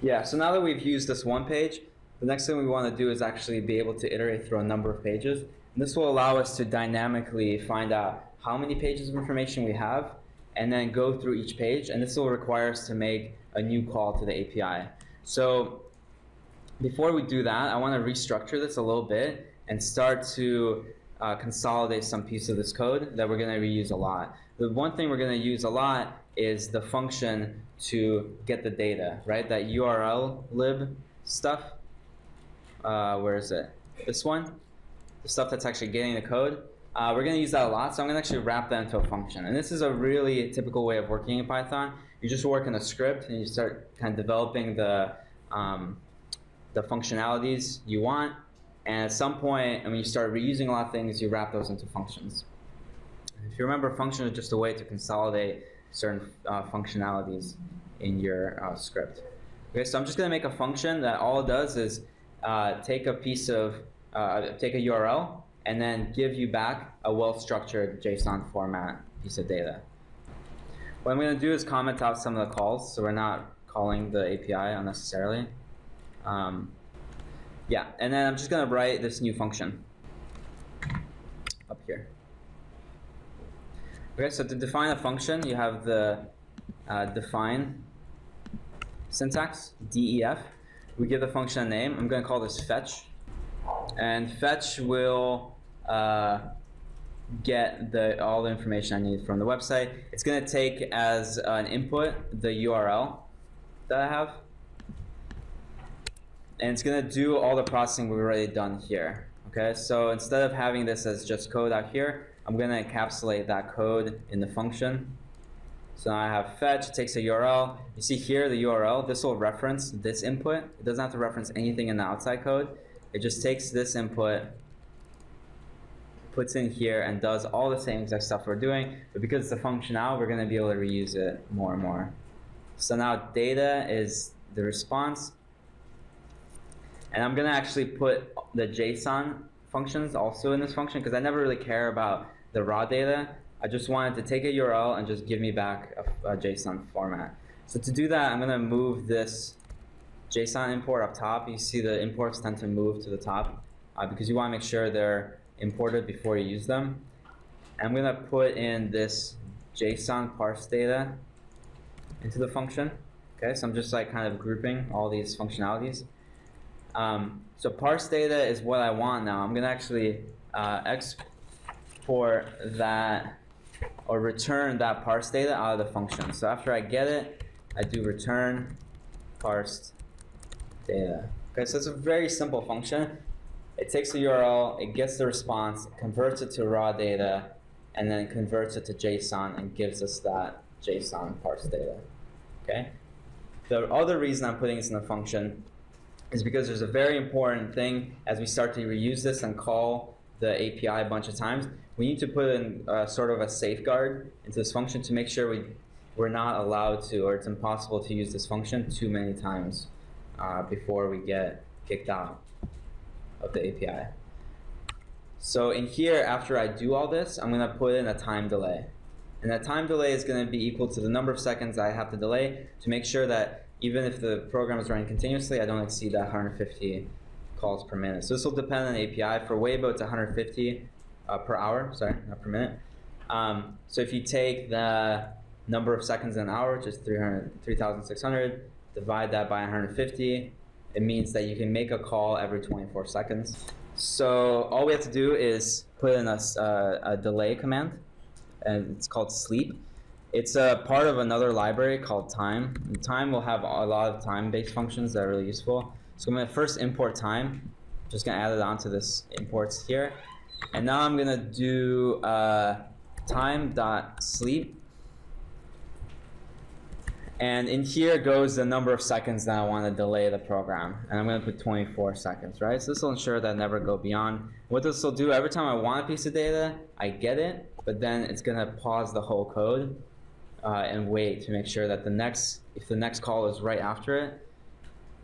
Yeah, so now that we've used this one page, the next thing we want to do is actually be able to iterate through a number of pages. And this will allow us to dynamically find out how many pages of information we have and then go through each page. And this will require us to make a new call to the API. So before we do that, I want to restructure this a little bit and start to consolidate some piece of this code that we're going to reuse a lot. The one thing we're going to use a lot is the function to get the data, right? That URL lib stuff. Where is it? This one? The stuff that's actually getting the code. We're going to use that a lot, so I'm going to actually wrap that into a function. And this is a really typical way of working in Python. You just work in a script and you start kind of developing the functionalities you want. And at some point, when you start reusing a lot of things, you wrap those into functions. If you remember, function is just a way to consolidate certain functionalities in your script. Okay, so I'm just going to make a function that all it does is take a piece of, take a URL and then give you back a well-structured JSON format piece of data. What I'm going to do is comment out some of the calls, so we're not calling the API unnecessarily. Yeah, and then I'm just going to write this new function up here. Okay, so to define a function, you have the define syntax, def. We give the function a name. I'm going to call this fetch. And fetch will get all the information I need from the website. It's going to take as an input the URL that I have. And it's going to do all the processing we've already done here. Okay, so instead of having this as just code out here, I'm going to encapsulate that code in the function. So now I have fetch, it takes a URL. You see here the URL, this will reference this input. It doesn't have to reference anything in the outside code. It just takes this input, puts in here, and does all the same exact stuff we're doing. But because it's a function now, we're going to be able to reuse it more and more. So now data is the response. And I'm going to actually put the JSON functions also in this function because I never really care about the raw data. I just wanted to take a URL and just give me back a JSON format. So to do that, I'm going to move this JSON import up top. You see the imports tend to move to the top because you want to make sure they're imported before you use them. And I'm going to put in this JSON parse data into the function. Okay, so I'm just like kind of grouping all these functionalities. So parse data is what I want now. I'm going to actually export that or return that parse data out of the function. So after I get it, I do return parsed data. Okay, so it's a very simple function. It takes the URL, it gets the response, converts it to raw data, and then converts it to JSON and gives us that JSON parse data. Okay. The other reason I'm putting this in a function is because there's a very important thing as we start to reuse this and call the API a bunch of times. We need to put in sort of a safeguard into this function to make sure we're not allowed to, or it's impossible to use this function too many times before we get kicked out of the API. So in here, after I do all this, I'm going to put in a time delay. And that time delay is going to be equal to the number of seconds I have to delay to make sure that even if the program is running continuously, I don't exceed that 150 calls per minute. So this will depend on the API. For Weibo, it's 150 per hour, sorry, not per minute. So if you take the number of seconds in an hour, which is 3,600, divide that by 150, it means that you can make a call every 24 seconds. So all we have to do is put in a delay command, and it's called sleep. It's a part of another library called time. And time will have a lot of time-based functions that are really useful. So I'm going to first import time. Just going to add it onto this imports here. And now I'm going to do time.sleep. And in here goes the number of seconds that I want to delay the program. And I'm going to put 24 seconds, right? So this will ensure that I never go beyond. What this will do, every time I want a piece of data, I get it, but then it's going to pause the whole code and wait to make sure that if the next call is right after it,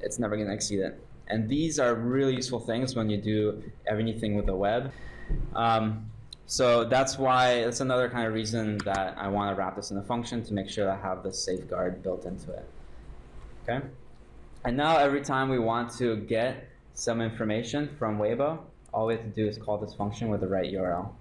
it's never going to exceed it. And these are really useful things when you do anything with the web. So that's another kind of reason that I want to wrap this in a function to make sure that I have this safeguard built into it. Okay. And now every time we want to get some information from Weibo, all we have to do is call this function with the right URL.